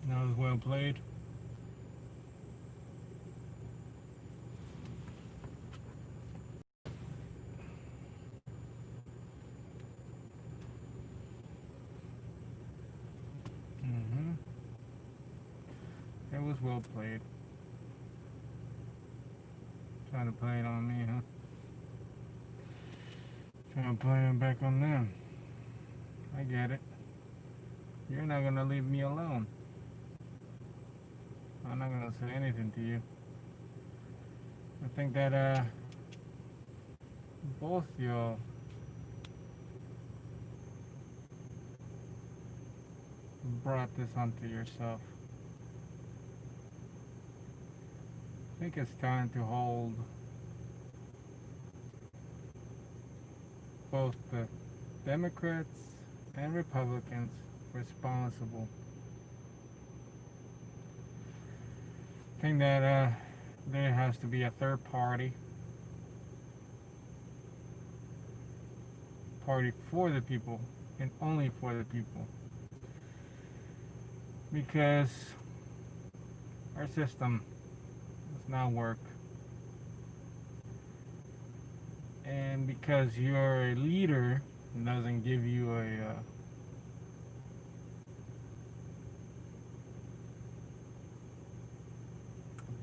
That was well played. hmm It was well played. Trying to play it on me, huh? Trying to play it back on them. I get it. You're not gonna leave me alone. I'm not gonna say anything to you. I think that both y'all brought this onto yourself. I think it's time to hold both the Democrats and Republicans responsible. I think that there has to be a third party for the people and only for the people, because our system does not work, and because you're a leader doesn't give you a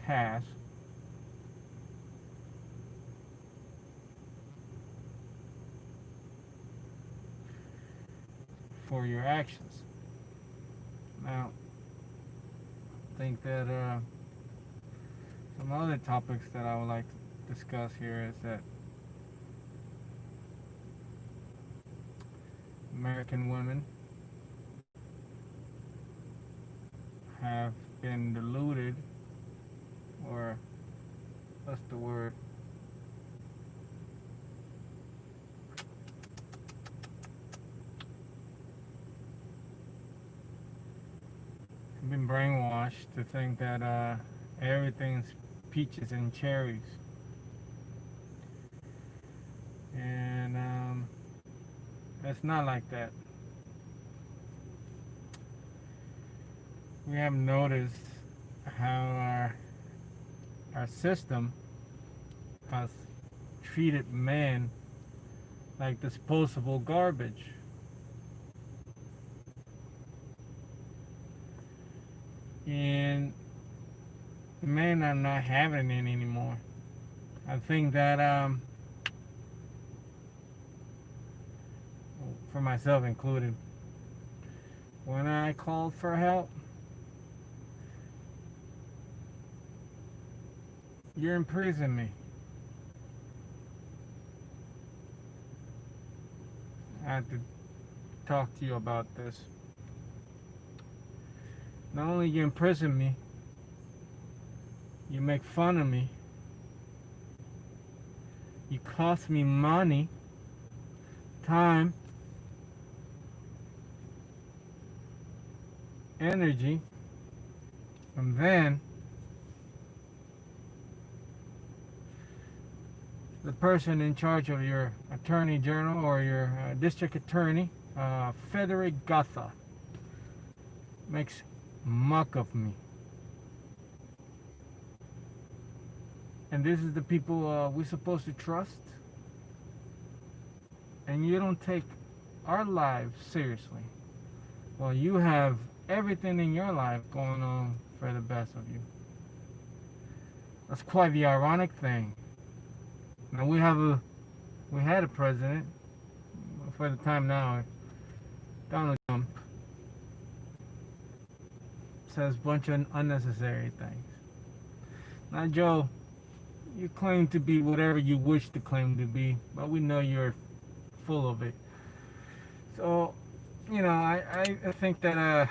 pass for your actions. Now, I think that some other topics that I would like to discuss here is that American women have been deluded, or what's the word? Been brainwashed to think that everything's peaches and cherries, and it's not like that. We have noticed how our system has treated men like disposable garbage. And men are not having it anymore. I think that, for myself included, when I called for help, you're in prison me. I had to talk to you about this. Not only you imprison me, you make fun of me, you cost me money, time, energy, and then the person in charge of your attorney general or your district attorney, Frederick Gatha, makes mock of me. And this is the people we're supposed to trust? And you don't take our lives seriously. Well, you have everything in your life going on for the best of you. That's quite the ironic thing. Now we had a president for the time now, Donald Trump, says a bunch of unnecessary things. Now, Joe, you claim to be whatever you wish to claim to be, but we know you're full of it. So, I think that I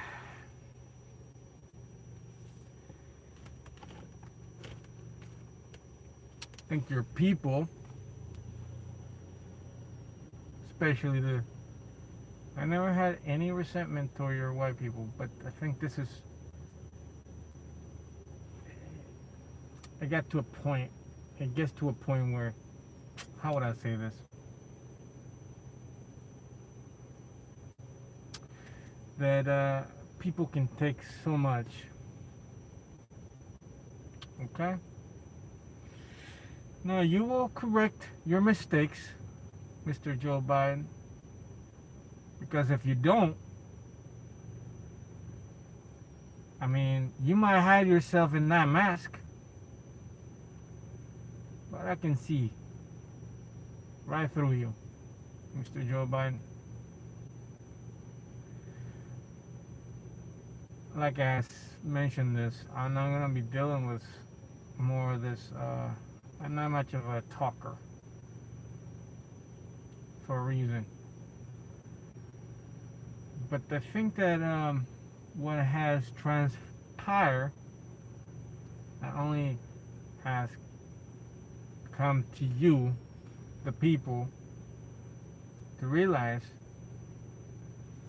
think your people, especially I never had any resentment toward your white people, but I think it got to a point, it gets to a point where, how would I say this? That people can take so much. Okay? Now, you will correct your mistakes, Mr. Joe Biden, because if you don't, I mean, you might hide yourself in that mask, but I can see right through you, Mr. Joe Biden. Like I mentioned this, I'm not going to be dealing with more of this. I'm not much of a talker for a reason. But I think that what has transpired not only has come to you, the people, to realize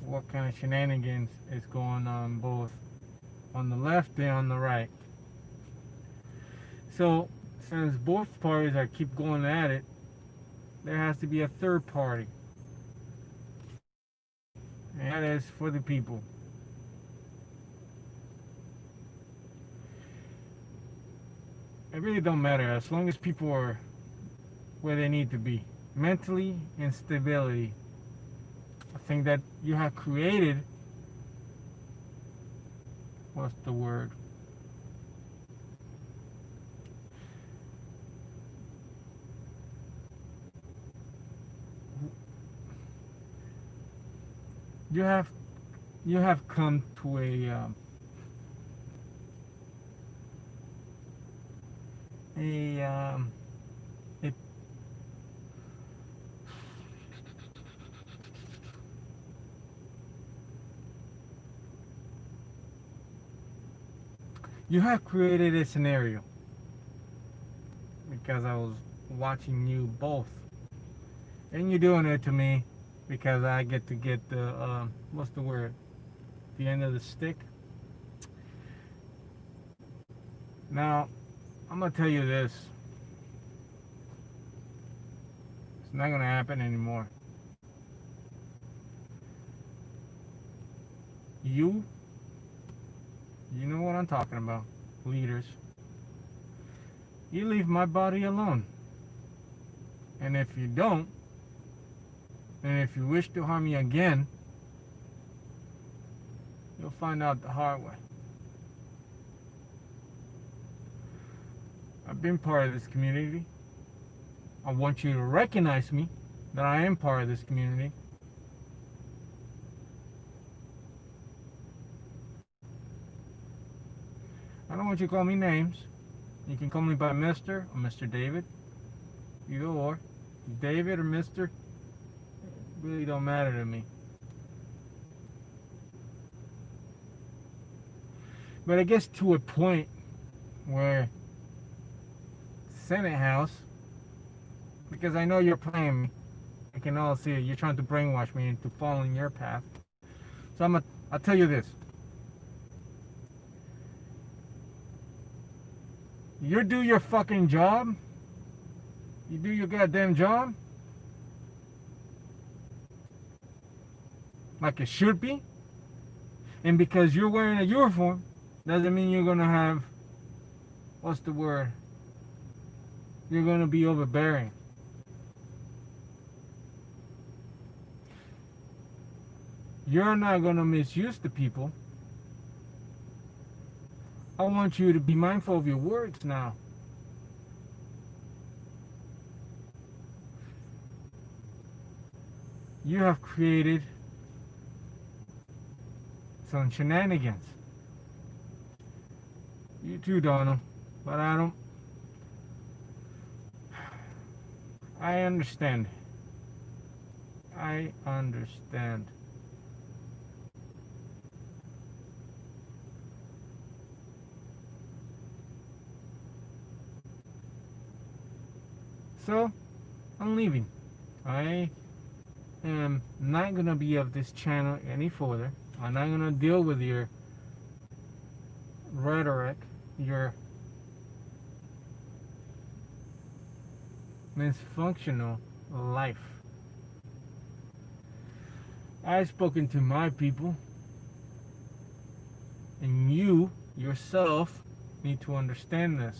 what kind of shenanigans is going on both on the left and on the right. So, since both parties are keep going at it, there has to be a third party. And that is for the people. It really don't matter as long as people are where they need to be. Mentally and stability. I think that you have created, what's the word? You have come to a you have created a scenario because I was watching you both, and you're doing it to me because I get to get the what's the word? The end of the stick. Now, I'm gonna tell you this. It's not gonna happen anymore. You know what I'm talking about, leaders. You leave my body alone. And if you don't, and if you wish to harm me again, you'll find out the hard way. I've been part of this community. I want you to recognize me, that I am part of this community. I don't want you to call me names. You can call me by Mr. or Mr. David. Either or. David or Mr. really don't matter to me. But it gets to a point where Senate House, because I know you're playing me. I can all see it. You're trying to brainwash me into following your path. So I'll tell you this. You do your fucking job. You do your goddamn job. Like it should be. And because you're wearing a uniform, doesn't mean you're gonna have, what's the word? You're gonna be overbearing. You're not gonna misuse the people. I want you to be mindful of your words now. You have created some shenanigans. You too, Donald. But I understand. I understand. So, I'm leaving. I am not going to be of this channel any further. I'm not going to deal with your rhetoric, your dysfunctional life. I've spoken to my people. And you, yourself, need to understand this.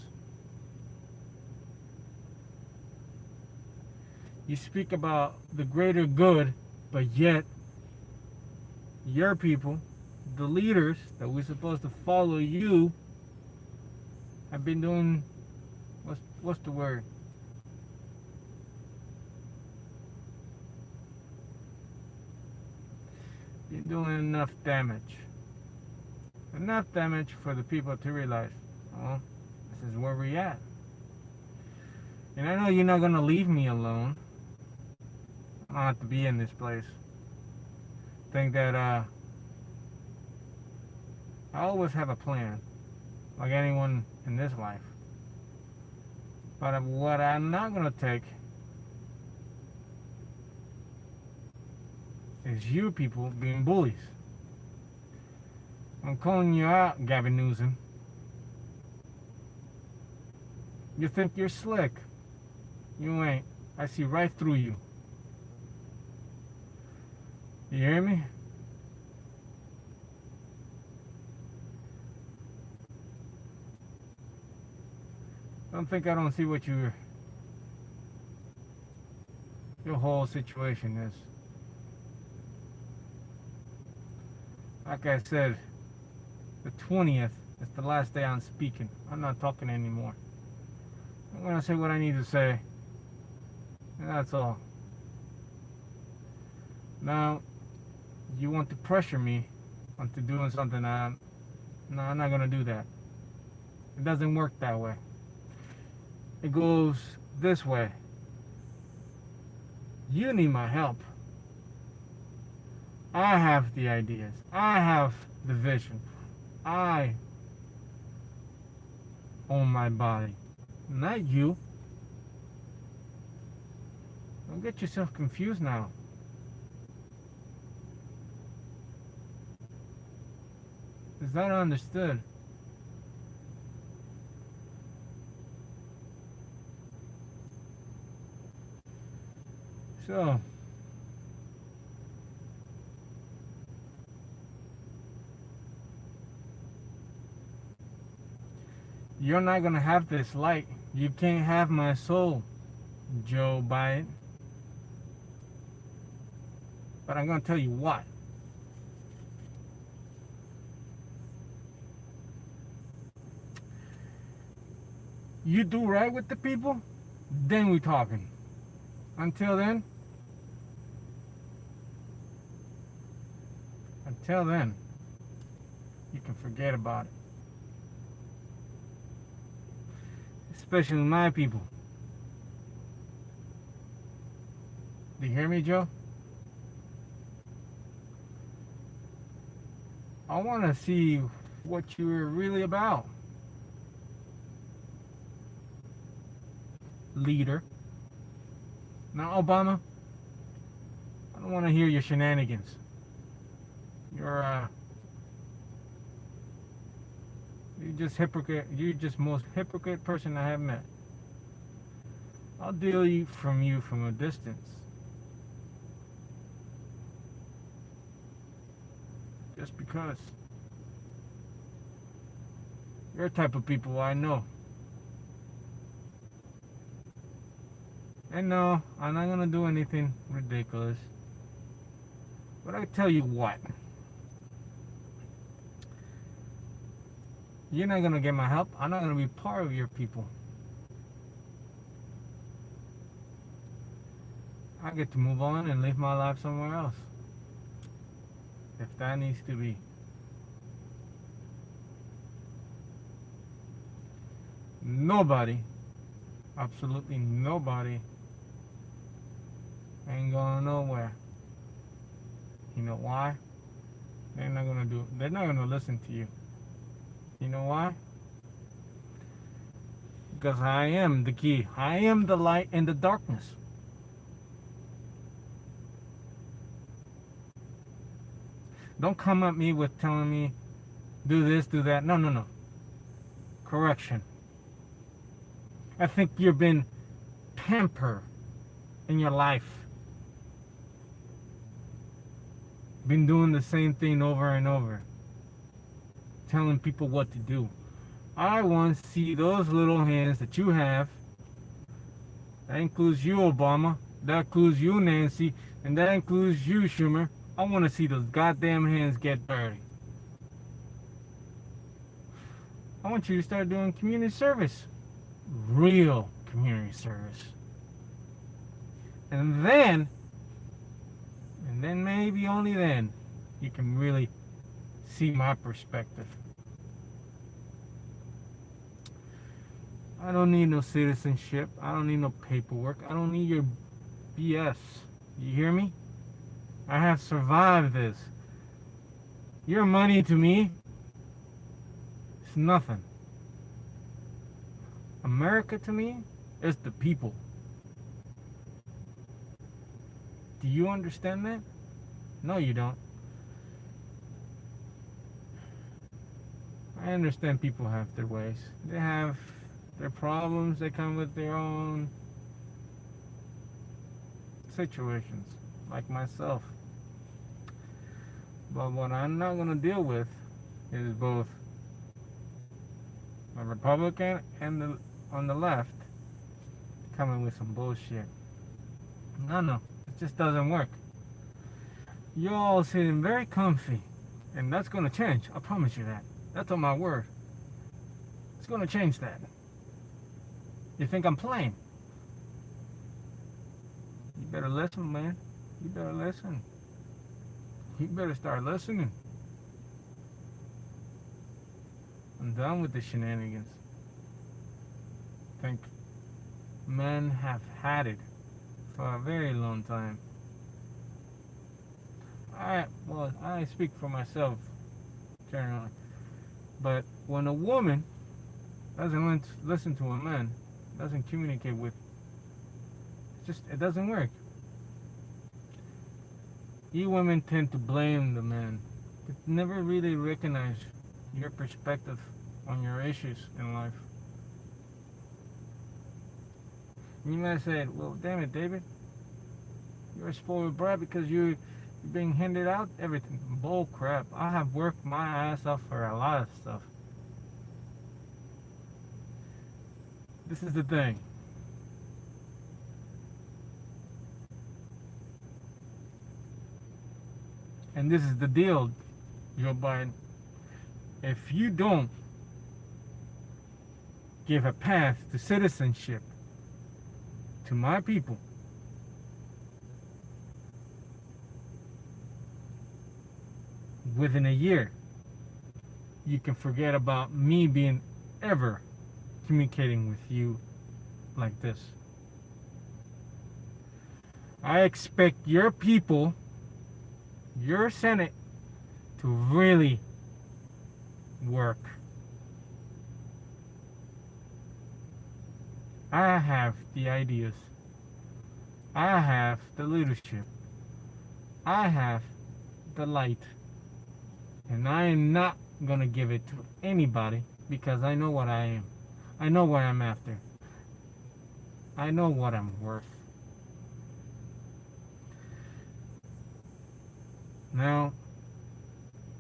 You speak about the greater good, but yet your people, the leaders that we're supposed to follow you, have been doing, what's the word? Been doing enough damage. Enough damage for the people to realize, oh, this is where we're at. And I know you're not going to leave me alone. I don't have to be in this place. Think that I always have a plan, like anyone in this life. But what I'm not going to take is you people being bullies. I'm calling you out, Gavin Newsom. You think you're slick. You ain't. I see right through you. You hear me? Don't think I don't see what your whole situation is. Like I said, the 20th is the last day I'm speaking. I'm not talking anymore. I'm gonna say what I need to say. And that's all. Now, you want to pressure me into doing something. No, I'm not gonna do that. It doesn't work that way. It goes this way. You need my help. I have the ideas. I have the vision. I own my body. Not you. Don't get yourself confused now. Is that understood? So, you're not gonna have this light. You can't have my soul, Joe Biden. But I'm gonna tell you what. You do right with the people, then we talking. Until then, you can forget about it. Especially my people. Do you hear me, Joe? I want to see what you're really about. Leader. Now, Obama, I don't want to hear your shenanigans. You're just hypocrite. You're just most hypocrite person I have met. I'll deal from you from a distance. Just because. You're the type of people I know. And no, I'm not gonna do anything ridiculous. But I tell you what. You're not gonna get my help. I'm not gonna be part of your people. I get to move on and live my life somewhere else. If that needs to be. Nobody, absolutely nobody, ain't going nowhere. You know why? They're not gonna listen to you. You know why? Because I am the key. I am the light in the darkness. Don't come at me with telling me, do this, do that. No. Correction. I think you've been pampered in your life. Been doing the same thing over and over. telling people what to do. I want to see those little hands that you have. That includes you, Obama. That includes you, Nancy. And that includes you, Schumer. I want to see those goddamn hands get dirty. I want you to start doing community service. Real community service. And then maybe only then, you can really see my perspective. I don't need no citizenship. I don't need no paperwork. I don't need your BS. You hear me? I have survived this. Your money to me is nothing. America to me is the people. Do you understand that? No, you don't. I understand people have their ways. They have their problems. They come with their own situations, like myself. But what I'm not going to deal with is both a Republican and on the left coming with some bullshit. No, it just doesn't work. You're all sitting very comfy, and that's going to change. I promise you that. That's on my word. It's going to change that. You think I'm playing? You better listen, man. You better listen. You better start listening. I'm done with the shenanigans. I think men have had it for a very long time. I speak for myself generally. But when a woman doesn't listen to a man, doesn't communicate with, it doesn't work. You women tend to blame the man, but never really recognize your perspective on your issues in life. You might say, well, damn it, David, you're a spoiled brat because you're being handed out everything. Bull crap. I have worked my ass off for a lot of stuff. This is the thing. And this is the deal, Joe Biden. If you don't give a path to citizenship to my people, within a year, you can forget about me being ever communicating with you like this. I expect your people, your Senate, to really work. I have the ideas. I have the leadership. I have the light. And I am not going to give it to anybody because I know what I am. I know what I'm after. I know what I'm worth. Now,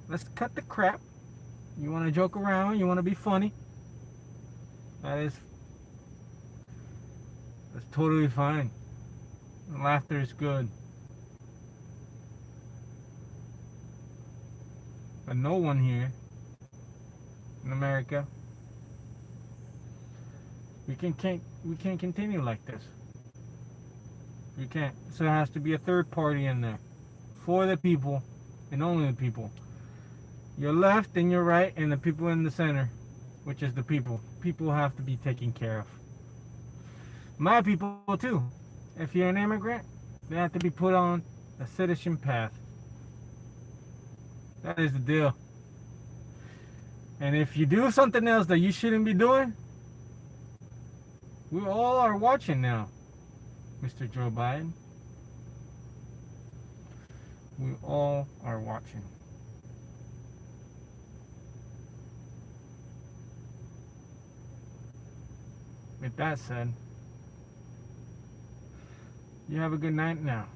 let's cut the crap. You want to joke around? You want to be funny? That's totally fine. Laughter is good. But no one here in America, we can't continue like this. We can't. So there has to be a third party in there for the people and only the people. Your left and your right and the people in the center, which is the people. People have to be taken care of. My people too. If you're an immigrant, they have to be put on a citizen path. That is the deal. And if you do something else that you shouldn't be doing, we all are watching now, Mr. Joe Biden. We all are watching. With that said, you have a good night now.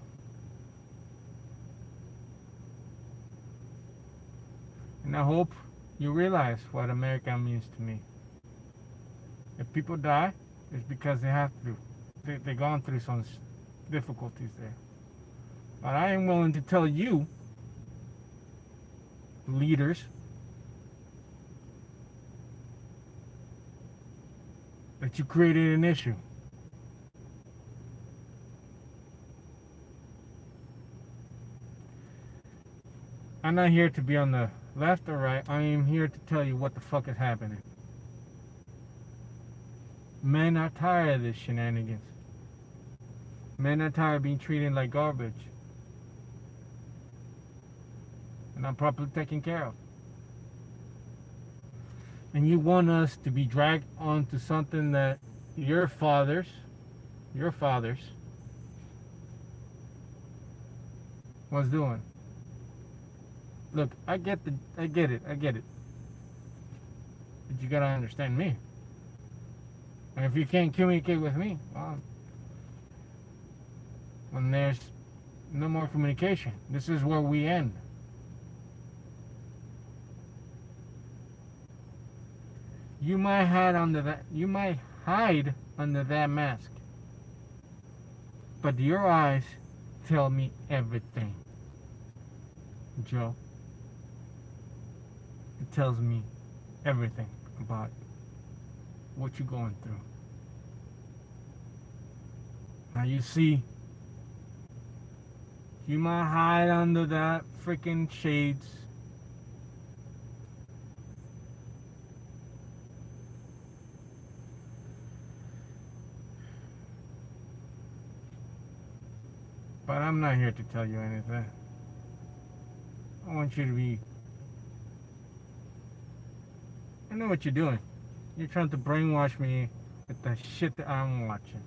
And I hope you realize what America means to me. If people die, it's because they have to. They've gone through some difficulties there. But I am willing to tell you, leaders, that you created an issue. I'm not here to be on the left or right. I am here to tell you what the fuck is happening. Men are tired of this shenanigans. Men are tired of being treated like garbage and not properly taken care of. And you want us to be dragged onto something that your fathers was doing. Look, I get it. But you gotta understand me. And if you can't communicate with me, well, when there's no more communication, this is where we end. You might hide under that mask, but your eyes tell me everything, Joe. It tells me everything about what you're going through. Now you see, you might hide under that freaking shades, but I'm not here to tell you anything. I want you to be... I know what you're doing. You're trying to brainwash me with the shit that I'm watching.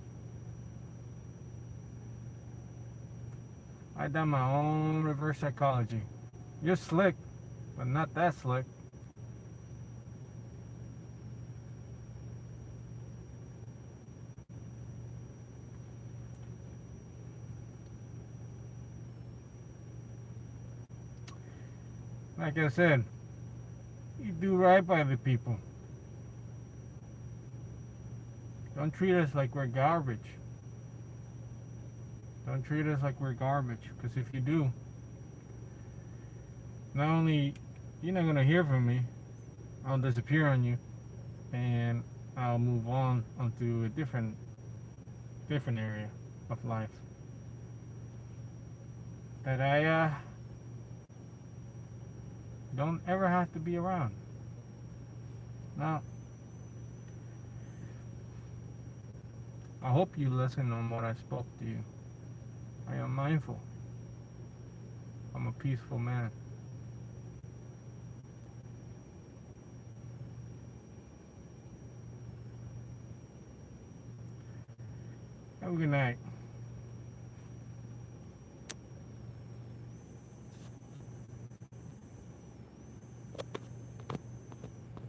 I done my own reverse psychology. You're slick, but not that slick. Like I said, you do right by the people. Don't treat us like we're garbage. Don't treat us like we're garbage, because if you do, not only you're not gonna hear from me, I'll disappear on you, and I'll move on onto a different area of life that I don't ever have to be around. Now, I hope you listen on what I spoke to you. I am mindful. I'm a peaceful man. Have a good night.